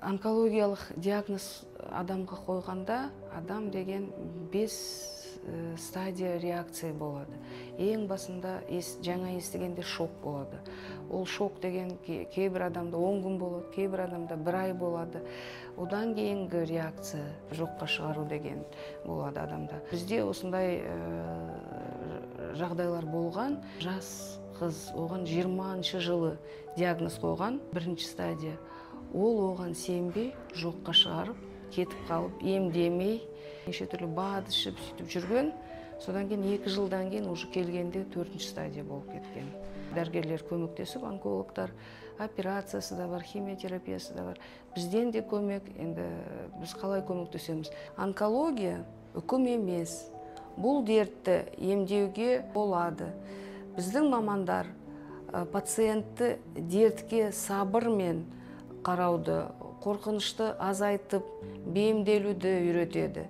Онкологиялық диагноз адамға қойғанда, адам деген 5 стадия реакция болады. Ең басында жаңа естігенде шок болады. Ол шок деген кейбір адамда 10 күн болады, кейбір адамда 1 ай болады. Одан кейінгі реакция жоққа шығару деген болады адамда. Бізде осындай жағдайлар болған. Жас қыз, оған 20-шы жылы диагноз қойған, 1-ші стадия. Ол оған сенбей, жоққа шығарып, кетіп қалып, емдемей, неше түрлі БАД ішіп сөйтіп жүрген. Содан кейін 2 жылдан кейін уже келгенде 4-ші стадия болып кеткен. Дәрігерлер көмектесіп, онкологтар, операциясы да бар, химиотерапиясы да бар. Бізден де көмек, енді біз қалай көмектесеміз? Онкология үкім емес. Бұл дертті емдеуге болады. Біздің мамандар пациентті дертке сабырмен қарауды, қорқынышты азайтып, бейімделуді үйретеді.